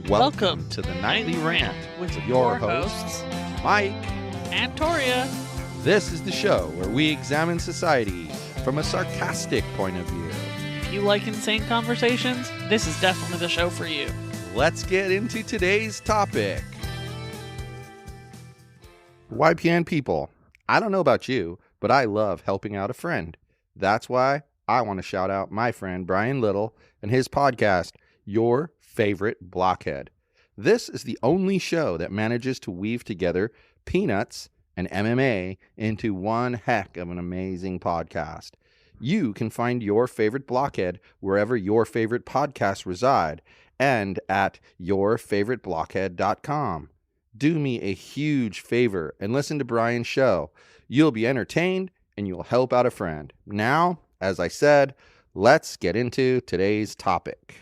Welcome to the Nightly Rant with your hosts, Mike and Toria. This is the show where we examine society from a sarcastic point of view. If you like insane conversations, this is definitely the show for you. Let's get into today's topic. YPN people, I don't know about you, but I love helping out a friend. That's why I want to shout out my friend Brian Little and his podcast, Your Favorite Blockhead. This is the only show that manages to weave together peanuts and MMA into one heck of an amazing podcast. You can find Your Favorite Blockhead wherever your favorite podcasts reside and at yourfavoriteblockhead.com. Do me a huge favor and listen to Brian's show. You'll be entertained and you'll help out a friend. Now, as I said, let's get into today's topic.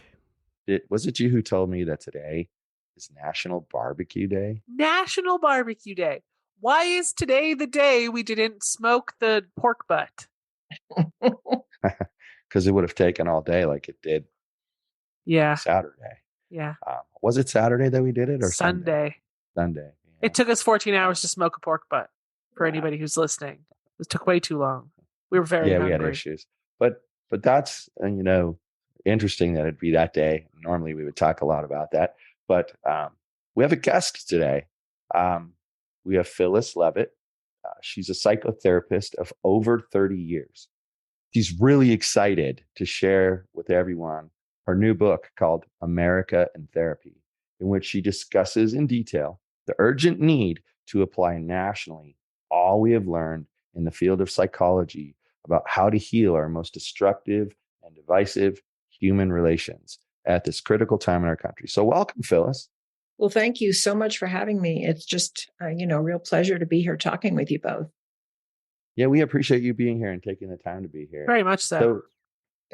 Was it you who told me that today is National Barbecue Day? National Barbecue Day. Why is today the day we didn't smoke the pork butt? Because it would have taken all day like it did Saturday. Yeah. Was it Saturday that we did it or Sunday? Sunday. Yeah. It took us 14 hours to smoke a pork butt for anybody who's listening. It took way too long. We were very hungry. We had issues. But that's, interesting that it'd be that day. Normally we would talk a lot about that. But we have a guest today. We have Phyllis Levitt. She's a psychotherapist of over 30 years. She's really excited to share with everyone her new book called America in Therapy, in which she discusses in detail the urgent need to apply nationally all we have learned in the field of psychology about how to heal our most destructive and divisive human relations at this critical time in our country. So welcome, Phyllis. Well, thank you so much for having me. It's just, a real pleasure to be here talking with you both. Yeah, we appreciate you being here and taking the time to be here. Very much so.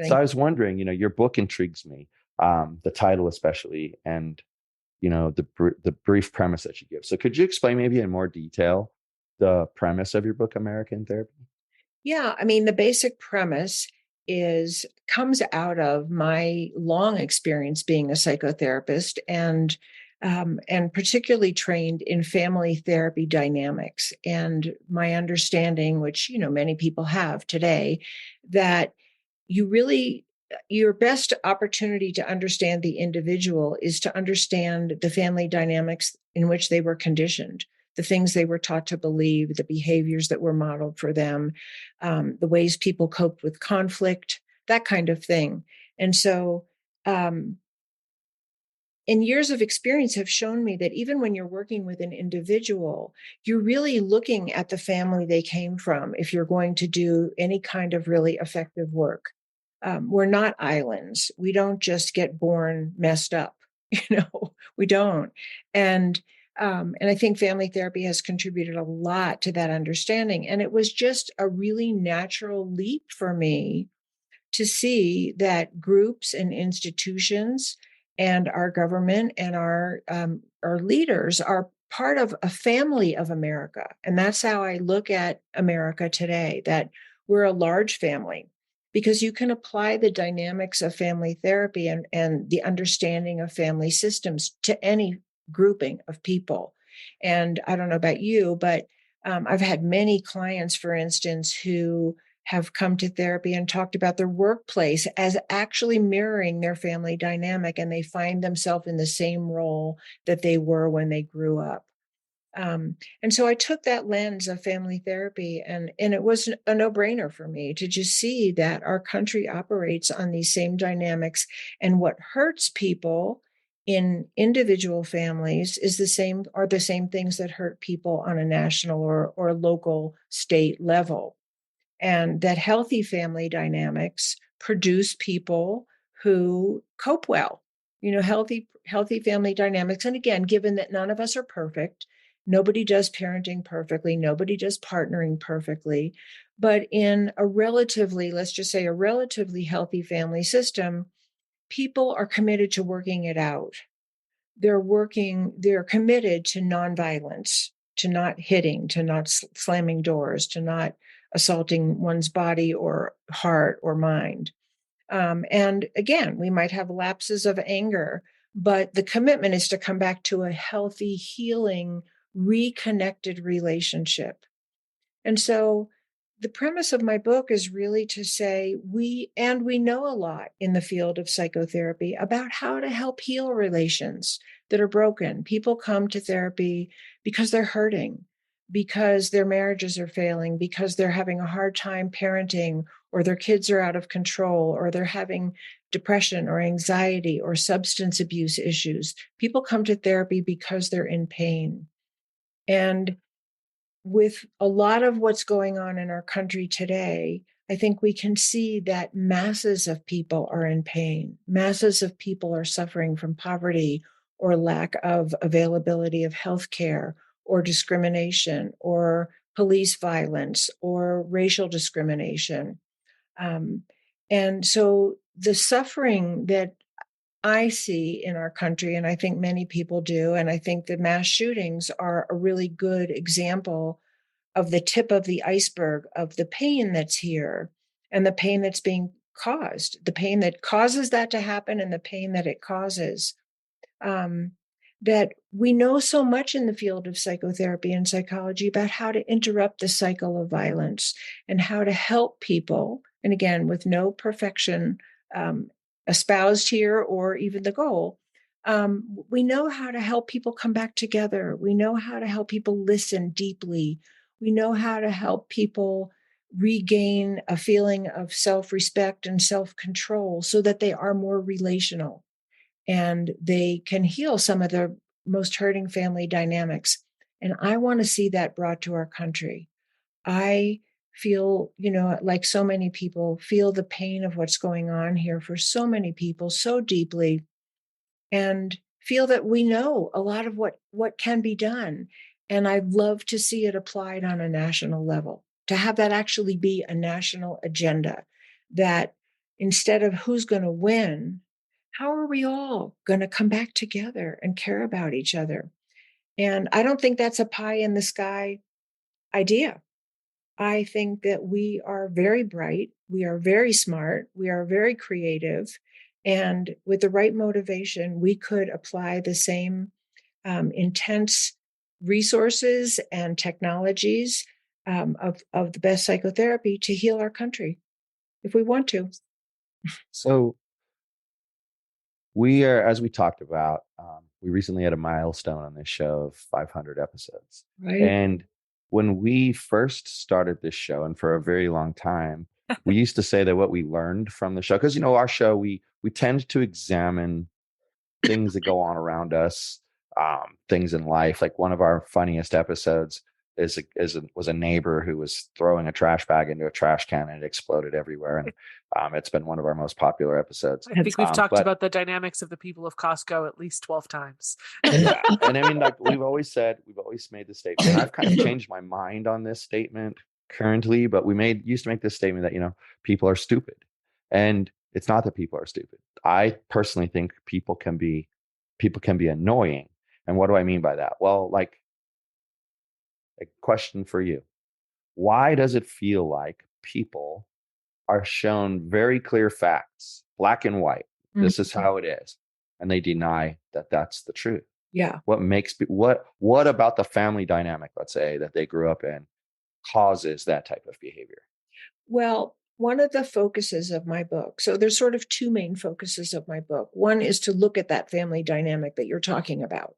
So I was wondering, your book intrigues me, the title especially, and, the brief premise that you give. So could you explain maybe in more detail the premise of your book, America in Therapy? Yeah, the basic premise comes out of my long experience being a psychotherapist and particularly trained in family therapy dynamics. And my understanding, which, many people have today, that your best opportunity to understand the individual is to understand the family dynamics in which they were conditioned, the things they were taught to believe, the behaviors that were modeled for them, the ways people coped with conflict, that kind of thing. And so, and years of experience have shown me that even when you're working with an individual, you're really looking at the family they came from if you're going to do any kind of really effective work. We're not islands. We don't just get born messed up, we don't. And I think family therapy has contributed a lot to that understanding. And it was just a really natural leap for me to see that groups and institutions and our government and our leaders are part of a family of America. And that's how I look at America today, that we're a large family, because you can apply the dynamics of family therapy and the understanding of family systems to any grouping of people. And I don't know about you, but I've had many clients, for instance, who have come to therapy and talked about their workplace as actually mirroring their family dynamic, and they find themselves in the same role that they were when they grew up. And so I took that lens of family therapy, and it was a no-brainer for me to just see that our country operates on these same dynamics, and what hurts people in individual families are the same things that hurt people on a national or local state level. And that healthy family dynamics produce people who cope well, healthy family dynamics. And again, given that none of us are perfect, nobody does parenting perfectly, nobody does partnering perfectly, but in let's just say a relatively healthy family system, people are committed to working it out. They're committed to nonviolence, to not hitting, to not slamming doors, to not assaulting one's body or heart or mind. And again, we might have lapses of anger, but the commitment is to come back to a healthy, healing, reconnected relationship. And so the premise of my book is really to say we know a lot in the field of psychotherapy about how to help heal relations that are broken. People come to therapy because they're hurting, because their marriages are failing, because they're having a hard time parenting, or their kids are out of control, or they're having depression or anxiety or substance abuse issues. People come to therapy because they're in pain. And with a lot of what's going on in our country today, I think we can see that masses of people are in pain. Masses of people are suffering from poverty or lack of availability of health care or discrimination or police violence or racial discrimination. Um, and so the suffering that I see in our country, and I think many people do, and I think the mass shootings are a really good example of the tip of the iceberg of the pain that's here and the pain that's being caused, the pain that causes that to happen and the pain that it causes. Um, that we know so much in the field of psychotherapy and psychology about how to interrupt the cycle of violence and how to help people. And again, with no perfection espoused here or even the goal, we know how to help people come back together. We know how to help people listen deeply. We know how to help people regain a feeling of self-respect and self-control so that they are more relational and they can heal some of the most hurting family dynamics. And I want to see that brought to our country. I feel, like so many people, feel the pain of what's going on here for so many people so deeply, and feel that we know a lot of what can be done. And I'd love to see it applied on a national level, to have that actually be a national agenda, that instead of who's going to win, how are we all going to come back together and care about each other? And I don't think that's a pie in the sky idea. I think that we are very bright, we are very smart, we are very creative, and with the right motivation, we could apply the same intense resources and technologies of the best psychotherapy to heal our country if we want to. So we are, as we talked about, we recently had a milestone on this show of 500 episodes. Right. And when we first started this show, and for a very long time, we used to say that what we learned from the show, because our show, we tend to examine things that go on around us, things in life. Like one of our funniest episodes was a neighbor who was throwing a trash bag into a trash can and it exploded everywhere. And it's been one of our most popular episodes. I think we've talked about the dynamics of the people of Costco at least 12 times. Yeah. And I mean, like we've always made this statement. And I've kind of changed my mind on this statement currently, but we used to make this statement that, people are stupid. And it's not that people are stupid. I personally think people can be annoying. And what do I mean by that? Well, like a question for you. Why does it feel like people are shown very clear facts, black and white? Mm-hmm. This is how it is. And they deny that that's the truth. Yeah. What about the family dynamic, let's say, that they grew up in causes that type of behavior? Well, one of the focuses of my book, so there's sort of two main focuses of my book. One is to look at that family dynamic that you're talking about.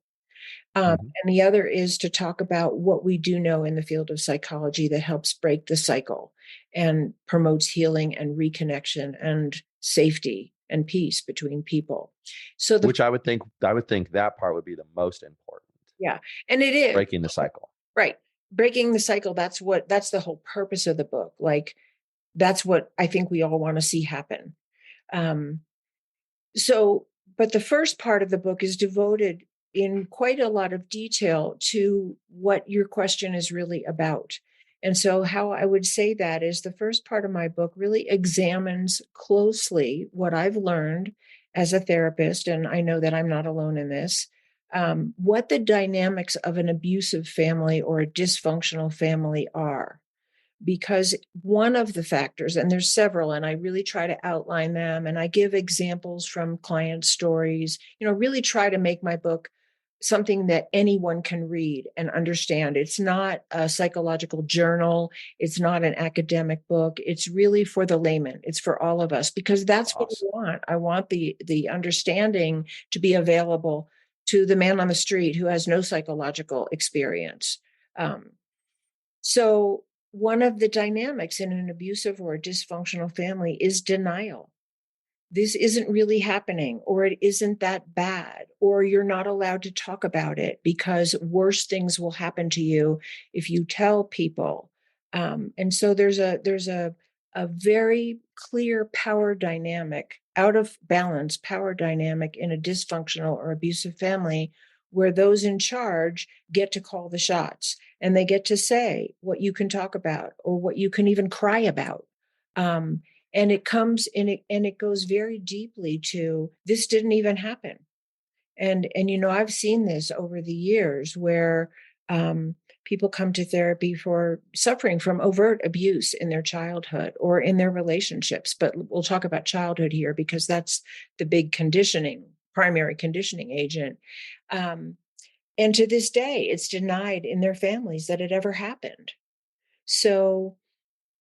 And the other is to talk about what we do know in the field of psychology that helps break the cycle and promotes healing and reconnection and safety and peace between people. So which I would think that part would be the most important. Yeah. And it is breaking the cycle. Right. Breaking the cycle. That's the whole purpose of the book. Like, that's what I think we all want to see happen. But the first part of the book is devoted in quite a lot of detail to what your question is really about. And so how I would say that is the first part of my book really examines closely what I've learned as a therapist, and I know that I'm not alone in this, what the dynamics of an abusive family or a dysfunctional family are. because one of the factors, and there's several, and I really try to outline them, and I give examples from client stories, really try to make my book something that anyone can read and understand. It's not a psychological journal. It's not an academic book. It's really for the layman. It's for all of us, because that's what I want. I want the understanding to be available to the man on the street who has no psychological experience. So one of the dynamics in an abusive or a dysfunctional family is denial. This isn't really happening, or it isn't that bad, or you're not allowed to talk about it because worse things will happen to you if you tell people. And so there's a very clear power dynamic, out of balance power dynamic in a dysfunctional or abusive family, where those in charge get to call the shots, and they get to say what you can talk about or what you can even cry about. And it comes in it, and it goes very deeply to, this didn't even happen. And I've seen this over the years where people come to therapy for suffering from overt abuse in their childhood or in their relationships. But we'll talk about childhood here because that's the big primary conditioning agent. And to this day, it's denied in their families that it ever happened. So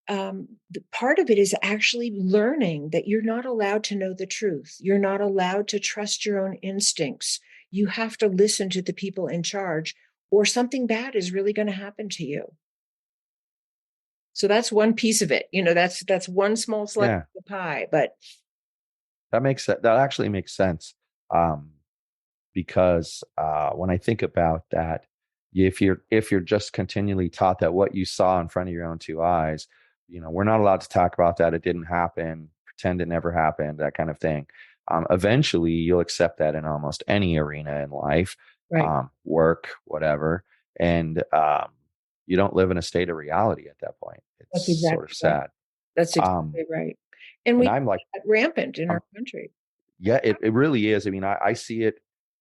the part of it is actually learning that you're not allowed to know the truth. You're not allowed to trust your own instincts. You have to listen to the people in charge, or something bad is really going to happen to you. So that's one piece of it. That's one small slice of the pie, but that actually makes sense. Because when I think about that, if you're just continually taught that what you saw in front of your own two eyes, we're not allowed to talk about that. It didn't happen. Pretend it never happened. That kind of thing. Eventually, you'll accept that in almost any arena in life, right. Work, whatever, and you don't live in a state of reality at that point. It's That's exactly sort of sad. right. That's exactly right. And I'm like rampant in our country. Yeah, it really is. I mean, I see it.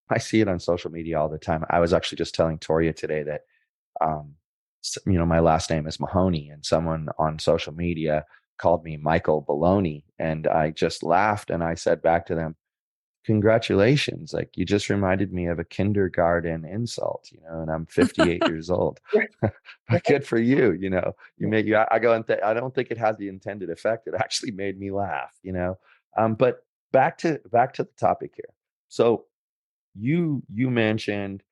I see it on social media all the time. I was actually just telling Toria today that, my last name is Mahoney, and someone on social media called me Michael Baloney, and I just laughed and I said back to them, "Congratulations! Like, you just reminded me of a kindergarten insult, and I'm 58 years old. But good for you, I go and I don't think it had the intended effect. It actually made me laugh, But back to the topic here. So you mentioned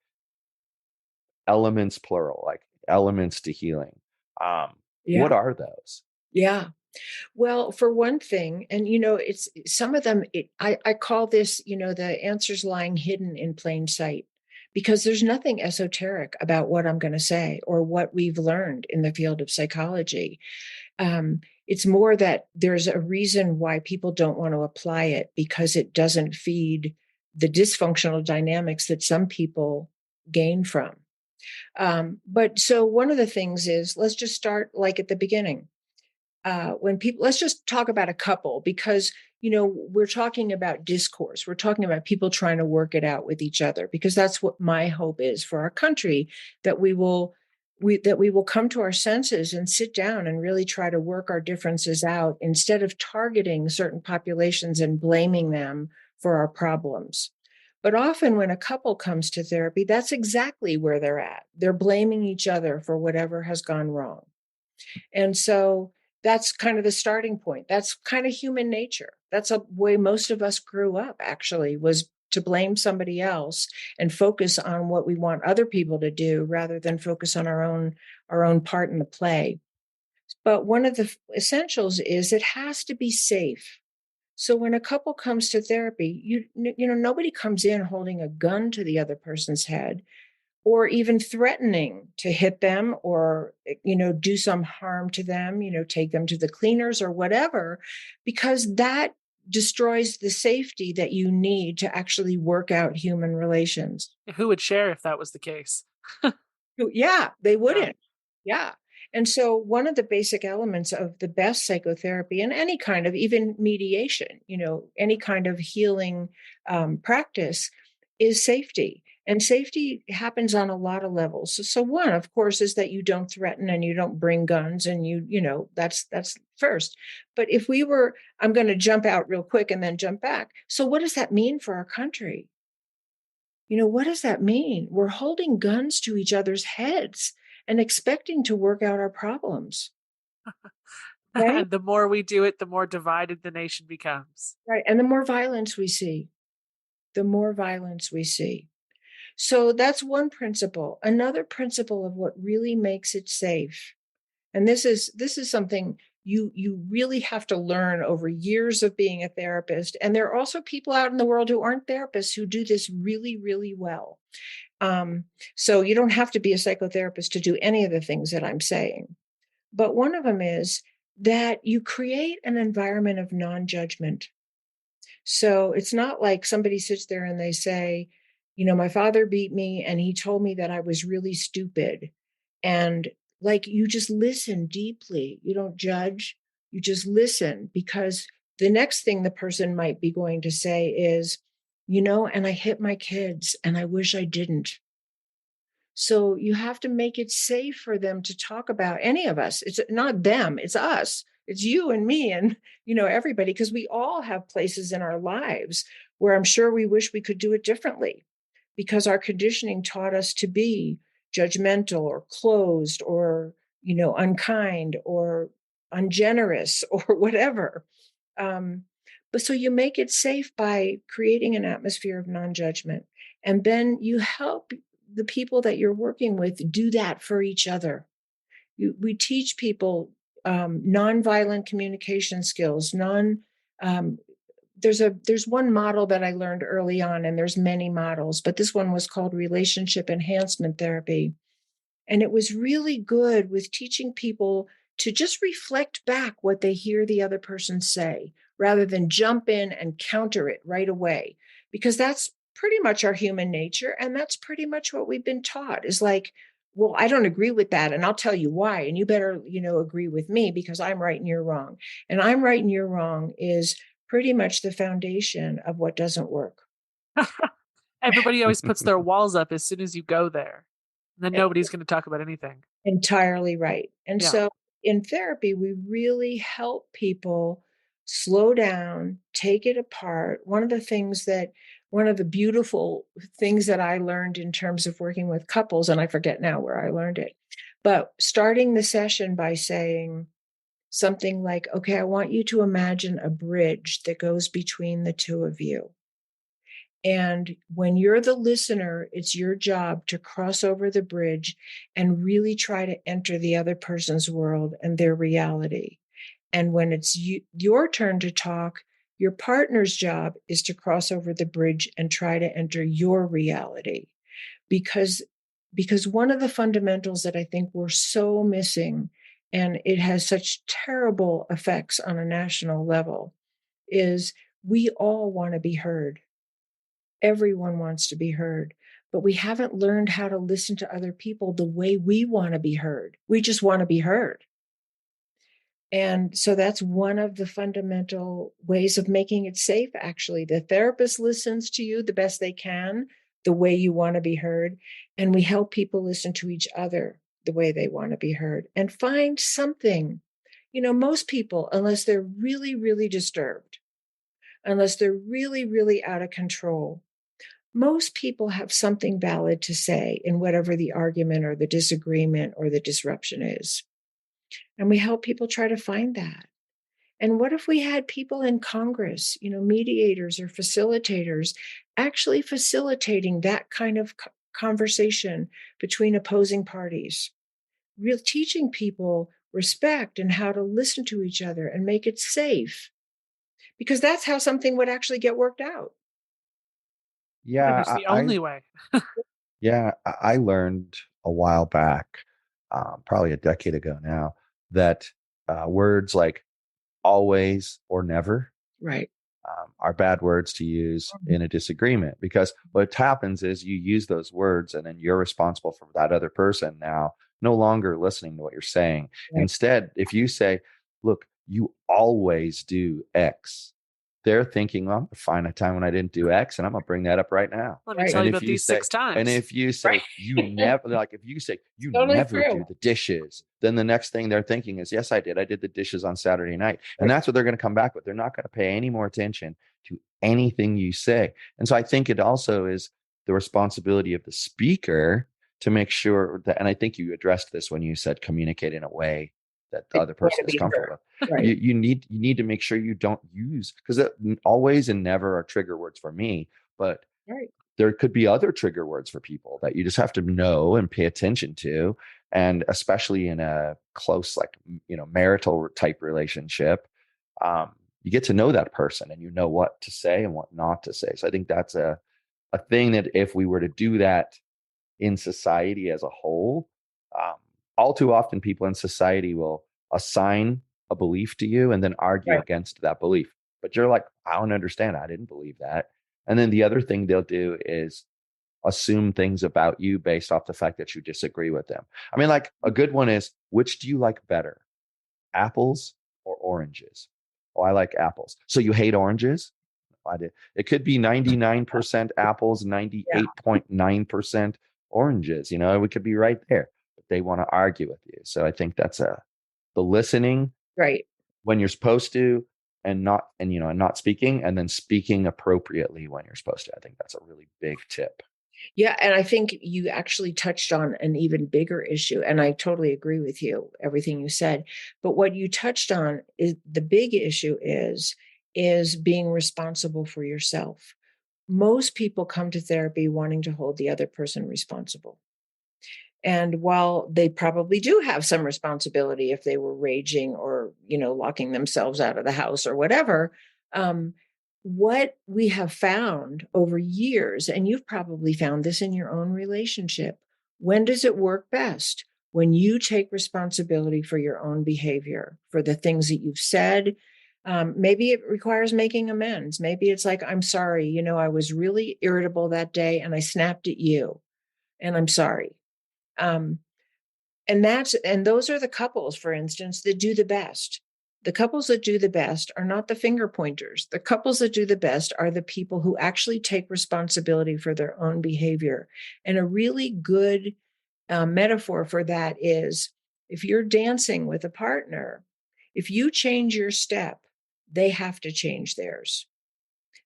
elements plural, like elements to healing. What are those? Yeah. Well, for one thing, and it's some of them, I call this, the answers lying hidden in plain sight, because there's nothing esoteric about what I'm going to say or what we've learned in the field of psychology. It's more that there's a reason why people don't want to apply it, because it doesn't feed the dysfunctional dynamics that some people gain from. But so one of the things is, let's just start like at the beginning. Let's just talk about a couple, because, we're talking about discourse. We're talking about people trying to work it out with each other, because that's what my hope is for our country, that we will come to our senses and sit down and really try to work our differences out, instead of targeting certain populations and blaming them for our problems. But often when a couple comes to therapy, that's exactly where they're at. They're blaming each other for whatever has gone wrong. And so that's kind of the starting point. That's kind of human nature. That's a way most of us grew up, actually, was to blame somebody else and focus on what we want other people to do, rather than focus on our own part in the play. But one of the essentials is it has to be safe. So when a couple comes to therapy, nobody comes in holding a gun to the other person's head, or even threatening to hit them, or, do some harm to them, take them to the cleaners or whatever, because that destroys the safety that you need to actually work out human relations. Who would share if that was the case? Yeah, they wouldn't. Yeah. And so one of the basic elements of the best psychotherapy, and any kind of even mediation, any kind of healing practice, is safety. And safety happens on a lot of levels. So one, of course, is that you don't threaten and you don't bring guns, and that's first. But if we were, I'm going to jump out real quick and then jump back. So what does that mean for our country? What does that mean? We're holding guns to each other's heads and expecting to work out our problems. Right? And the more we do it, the more divided the nation becomes. Right. And the more violence we see, the more violence we see. So that's one principle. Another principle of what really makes it safe. And this is something you really have to learn over years of being a therapist. And there are also people out in the world who aren't therapists who do this really, really well. So you don't have to be a psychotherapist to do any of the things that I'm saying. But one of them is that you create an environment of non-judgment. So it's not like somebody sits there and they say, my father beat me and he told me that I was really stupid. And like, you just listen deeply. You don't judge. You just listen, because the next thing the person might be going to say is, and I hit my kids and I wish I didn't. So you have to make it safe for them to talk about any of us. It's not them, it's us. It's you and me and, everybody, because we all have places in our lives where I'm sure we wish we could do it differently, because our conditioning taught us to be judgmental or closed or, unkind or ungenerous or whatever. But so you make it safe by creating an atmosphere of non-judgment. And then you help the people that you're working with do that for each other. We teach people nonviolent communication skills. There's one model that I learned early on, and there's many models, but this one was called relationship enhancement therapy. And it was really good with teaching people to just reflect back what they hear the other person say, rather than jump in and counter it right away, because that's pretty much our human nature. And that's pretty much what we've been taught, is like, well, I don't agree with that, and I'll tell you why. And you better, agree with me because I'm right and you're wrong. And I'm right and you're wrong is pretty much the foundation of what doesn't work. Everybody always puts their walls up as soon as you go there. And then nobody's going to talk about anything. Entirely right. And so in therapy, we really help people slow down, take it apart. One of the beautiful things that I learned in terms of working with couples, and I forget now where I learned it, but starting the session by saying something like, okay, I want you to imagine a bridge that goes between the two of you. And when you're the listener, it's your job to cross over the bridge and really try to enter the other person's world and their reality. And when it's your turn to talk, your partner's job is to cross over the bridge and try to enter your reality. Because one of the fundamentals that I think we're so missing, and it has such terrible effects on a national level, is we all want to be heard. Everyone wants to be heard, but we haven't learned how to listen to other people the way we want to be heard. We just want to be heard. And so that's one of the fundamental ways of making it safe, actually. The therapist listens to you the best they can, the way you want to be heard. And we help people listen to each other the way they want to be heard, and find something. Most people, unless they're really, really disturbed, unless they're really, really out of control, most people have something valid to say in whatever the argument or the disagreement or the disruption is. And we help people try to find that. And what if we had people in Congress, mediators or facilitators, actually facilitating that kind of conversation between opposing parties, teaching people respect and how to listen to each other and make it safe, because that's how something would actually get worked out. Yeah, It's the only way. I learned a while back, probably a decade ago now, that words like always or never Right. Are bad words to use in a disagreement, because what happens is you use those words and then you're responsible for that other person now no longer listening to what you're saying. Right. Instead, if you say, look, you always do X, they're thinking, well, I'm gonna find a time when I didn't do X, and I'm gonna bring that up right now. Let me Right. tell And you if about you these say, 6 times. and if you say Right. you never, like if you say you Totally never true. do the dishes, then the next thing they're thinking is, yes, I did. I did the dishes on Saturday night. And Right. that's what they're going to come back with. They're not going to pay any more attention to anything you say. And so I think it also is the responsibility of the speaker to make sure that, and I think you addressed this when you said communicate in a way that the It's other going to person is be comfortable her. with. Right. You need to make sure you don't use, because always and never are trigger words for me, but Right. there could be other trigger words for people that you just have to know and pay attention to. And especially in a close, like, marital type relationship, you get to know that person and you know what to say and what not to say. So I think that's a thing that if we were to do that in society as a whole, um, all too often people in society will assign a belief to you and then argue Right. against that belief. But you're like, I don't understand. I didn't believe that. And then the other thing they'll do is assume things about you based off the fact that you disagree with them. I mean, like a good one is, which do you like better, apples or oranges? Oh, I like apples. So you hate oranges? I did. It could be 99% apples, Yeah. 98.9% oranges. We could be right there, but they want to argue with you. So I think that's the listening Right. when you're supposed to, and not speaking, and then speaking appropriately when you're supposed to. I think that's a really big tip. Yeah. And I think you actually touched on an even bigger issue. And I totally agree with you, everything you said. But what you touched on is the big issue is being responsible for yourself. Most people come to therapy wanting to hold the other person responsible. And while they probably do have some responsibility if they were raging or, locking themselves out of the house or whatever, um, what we have found over years, and you've probably found this in your own relationship, when does it work best? When you take responsibility for your own behavior, for the things that you've said. Maybe it requires making amends. Maybe it's like, I'm sorry, I was really irritable that day and I snapped at you, and I'm sorry. Um, and those are the couples, for instance, that do the best. The couples that do the best are not the finger pointers. The couples that do the best are the people who actually take responsibility for their own behavior. And a really good metaphor for that is, if you're dancing with a partner, if you change your step, they have to change theirs.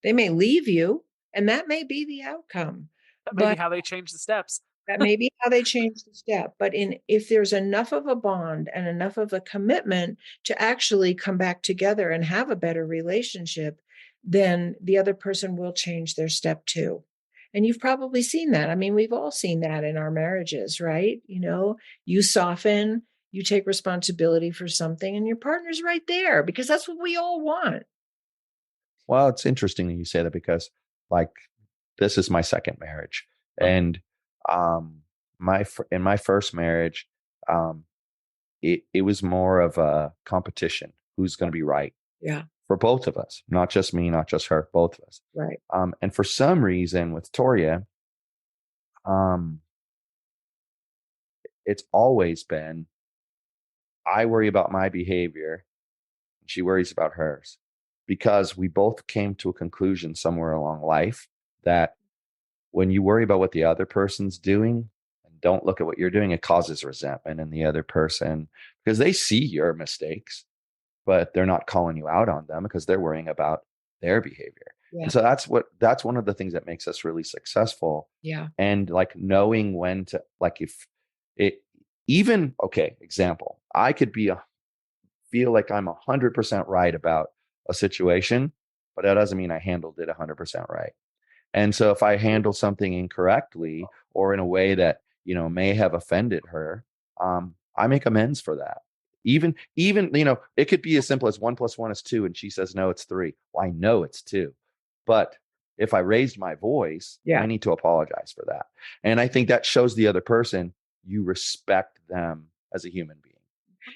They may leave you, and that may be the outcome. That may be But how they change the steps. that may be how they change the step. But if there's enough of a bond and enough of a commitment to actually come back together and have a better relationship, then the other person will change their step too. And you've probably seen that. I mean, we've all seen that in our marriages, right? You soften, you take responsibility for something, and your partner's right there, because that's what we all want. Well, it's interesting that you say that, because like this is my second marriage, and in my first marriage, um, it was more of a competition. Who's going to be right Yeah, for both of us, not just me, not just her, both of us. right. And for some reason with Toria, um, it's always been, I worry about my behavior and she worries about hers, because we both came to a conclusion somewhere along life that when you worry about what the other person's doing and don't look at what you're doing, it causes resentment in the other person, because they see your mistakes, but they're not calling you out on them because they're worrying about their behavior. Yeah, And so that's one of the things that makes us really successful. yeah, And like knowing when to, like, if it even, okay, example, I could feel like I'm 100% right about a situation, but that doesn't mean I handled it 100% right. And so if I handle something incorrectly or in a way that, may have offended her, I make amends for that. Even, it could be as simple as 1 + 1 is 2. And she says, no, it's 3. Well, I know it's 2. But if I raised my voice, I yeah. need to apologize for that. And I think that shows the other person you respect them as a human being.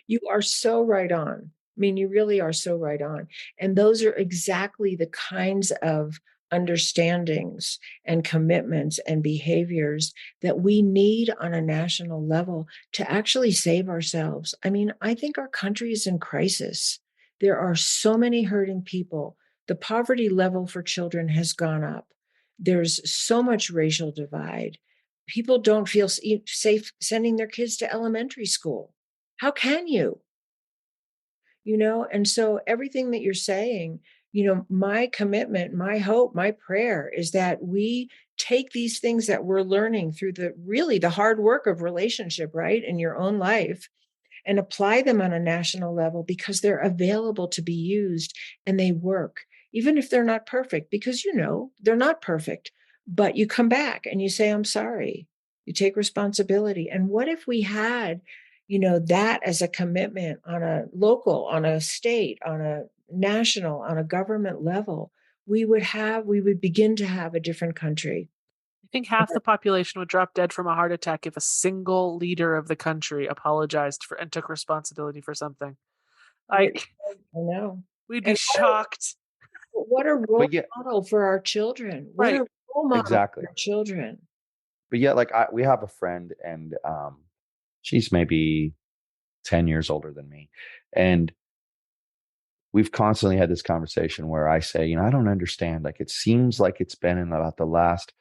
You are so right on. I mean, you really are so right on. And those are exactly the kinds of understandings and commitments and behaviors that we need on a national level to actually save ourselves. I mean, I think our country is in crisis. There are so many hurting people, The poverty level for children has gone up. There's so much racial divide. People don't feel safe sending their kids to elementary school. How can you? And so everything that you're saying, my commitment, my hope, my prayer is that we take these things that we're learning through the hard work of relationship, right, in your own life, and apply them on a national level, because they're available to be used and they work, even if they're not perfect, because they're not perfect. But you come back and you say, I'm sorry. You take responsibility. And what if we had, that as a commitment on a local, on a state, on a national, on a government level? We would begin to have a different country. I think half the population would drop dead from a heart attack if a single leader of the country apologized for and took responsibility for something. Like, I know. we'd be And shocked. what a role But yet, model for our children. What Right. a role model exactly. for our children. But yet, like we have a friend, and she's maybe 10 years older than me, and we've constantly had this conversation where I say, I don't understand. Like, it seems like it's been in about the last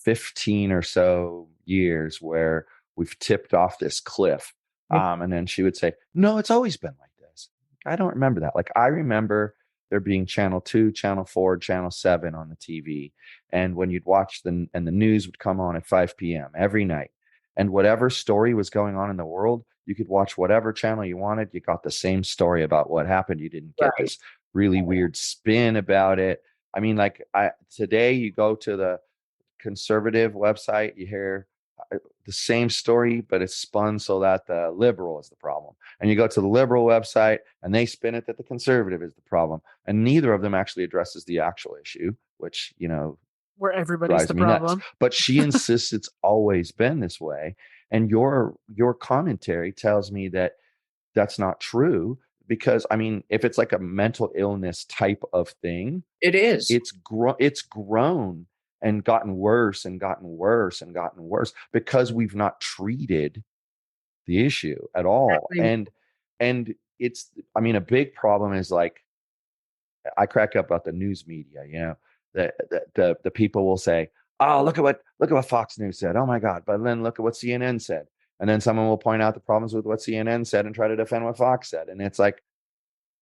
15 or so years where we've tipped off this cliff. And then she would say, no, it's always been like this. I don't remember that. Like, I remember there being channel 2, channel 4, channel 7 on the TV. And when you'd watch and the news would come on at 5 p.m. every night. And whatever story was going on in the world, you could watch whatever channel you wanted. You got the same story about what happened. You didn't get this really weird spin about it. I mean, like today you go to the conservative website, you hear the same story, but it's spun so that the liberal is the problem. And you go to the liberal website and they spin it that the conservative is the problem. And neither of them actually addresses the actual issue, which, where everybody's drives the me nuts. problem. But she insists it's always been this way. And your commentary tells me that that's not true, because I mean, if it's like a mental illness type of thing, It is. it's grown and gotten worse and gotten worse and gotten worse because we've not treated the issue at all. And it's, I mean, a big problem is, like, I crack up about the news media, the people will say, oh, look at what Fox News said. Oh my God. But then look at what CNN said. And then someone will point out the problems with what CNN said and try to defend what Fox said. And it's like,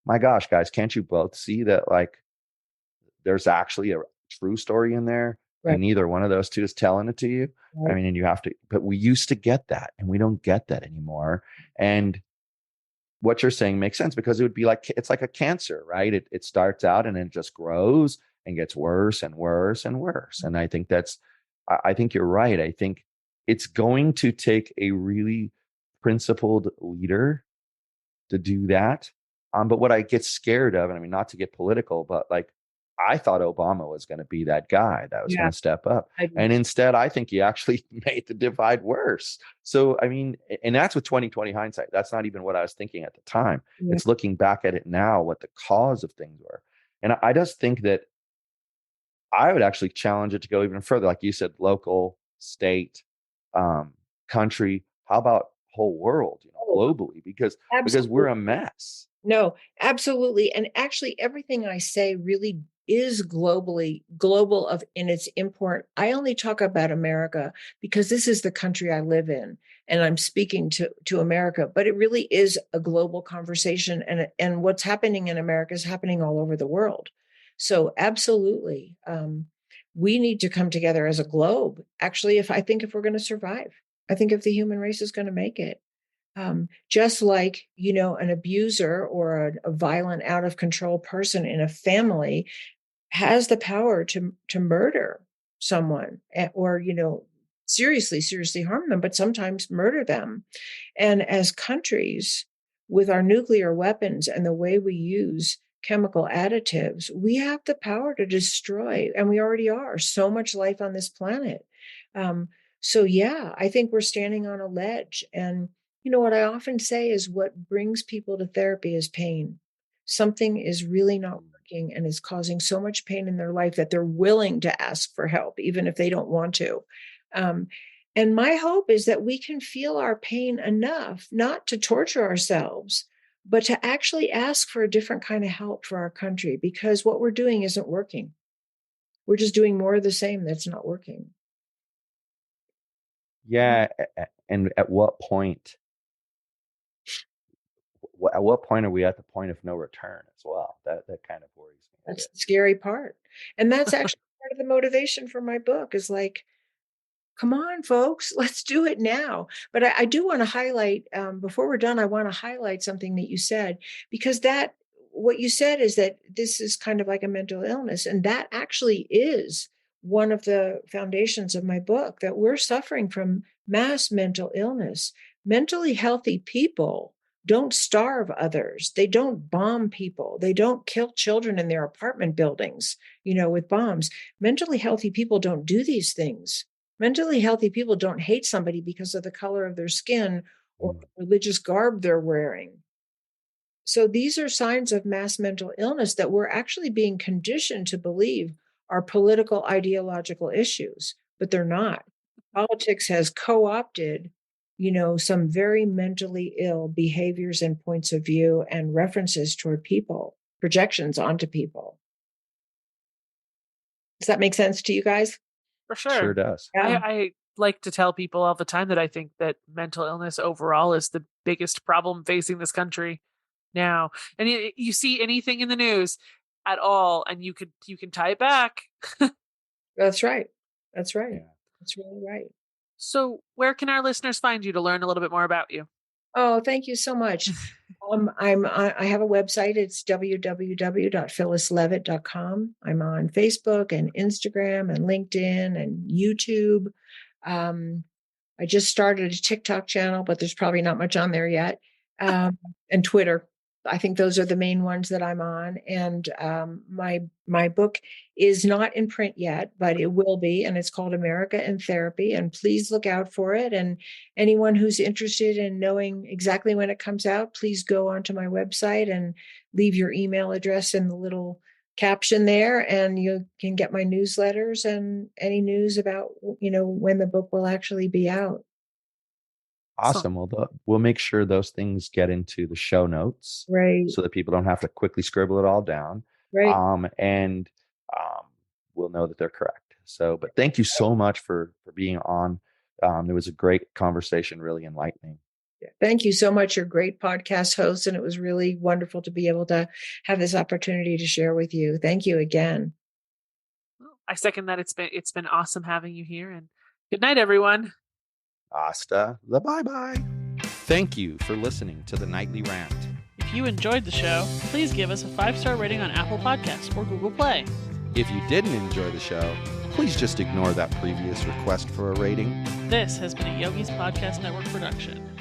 my gosh, guys, can't you both see that, like, there's actually a true story in there, Right. and neither one of those two is telling it to you? Right. I mean, and you have to, but we used to get that, and we don't get that anymore. And what you're saying makes sense, because it would be like, it's like a cancer, right? It starts out and then it just grows and gets worse and worse and worse. And I think I think you're right. I think it's going to take a really principled leader to do that. But what I get scared of, and I mean, not to get political, but like, I thought Obama was going to be that guy that was going to step up. And instead, I think he actually made the divide worse. So, I mean, and that's with 2020 hindsight. That's not even what I was thinking at the time. Yeah. It's looking back at it now, what the cause of things were. And I just think that I would actually challenge it to go even further. Like you said, local, state, country, how about whole world, globally, because we're a mess. No, absolutely. And actually, everything I say really is global in its import. I only talk about America because this is the country I live in, and I'm speaking to America, but it really is a global conversation, and what's happening in America is happening all over the world. So absolutely, we need to come together as a globe. Actually, if we're going to survive, I think if the human race is going to make it. Just like, an abuser or a violent, out of control person in a family has the power to murder someone, or, seriously harm them, but sometimes murder them. And as countries, with our nuclear weapons and the way we use chemical additives, we have the power to destroy, and we already are, so much life on this planet. So yeah, I think we're standing on a ledge. And what I often say is, what brings people to therapy is pain. Something is really not working and is causing so much pain in their life that they're willing to ask for help, even if they don't want to. And my hope is that we can feel our pain enough not to torture ourselves, but to actually ask for a different kind of help for our country, because what we're doing isn't working. We're just doing more of the same that's not working. Yeah. And at what point? At what point are we at the point of no return as well? That kind of worries me. That's the scary part. And that's actually part of the motivation for my book is like, come on, folks, let's do it now. But I do want to highlight, before we're done, I want to highlight something that you said, because what you said is that this is kind of like a mental illness. And that actually is one of the foundations of my book, that we're suffering from mass mental illness. Mentally healthy people don't starve others. They don't bomb people. They don't kill children in their apartment buildings, with bombs. Mentally healthy people don't do these things. Mentally healthy people don't hate somebody because of the color of their skin or the religious garb they're wearing. So these are signs of mass mental illness that we're actually being conditioned to believe are political ideological issues, but they're not. Politics has co-opted, some very mentally ill behaviors and points of view and references toward people, projections onto people. Does that make sense to you guys? For sure. Sure does. Yeah. I like to tell people all the time that I think that mental illness overall is the biggest problem facing this country now. And you see anything in the news at all, and you can tie it back. That's right. That's right. Yeah. That's really right. So where can our listeners find you to learn a little bit more about you? Oh, thank you so much. I have a website. It's www.phyllislevitt.com. I'm on Facebook and Instagram and LinkedIn and YouTube. I just started a TikTok channel, but there's probably not much on there yet. And Twitter. I think those are the main ones that I'm on. And my book is not in print yet, but it will be. And it's called America in Therapy. And please look out for it. And anyone who's interested in knowing exactly when it comes out, please go onto my website and leave your email address in the little caption there. And you can get my newsletters and any news about, when the book will actually be out. Awesome. Well, we'll make sure those things get into the show notes, Right. so that people don't have to quickly scribble it all down. Right. And we'll know that they're correct. So, but thank you so much for being on. It was a great conversation, really enlightening. Thank you so much. You're a great podcast host, and it was really wonderful to be able to have this opportunity to share with you. Thank you again. Well, I second that. It's been awesome having you here, and good night, everyone. Hasta the bye-bye. Thank you for listening to the Nightly Rant. If you enjoyed the show, please give us a 5-star rating on Apple Podcasts or Google Play. If you didn't enjoy the show, please just ignore that previous request for a rating. This has been a Yogi's Podcast Network production.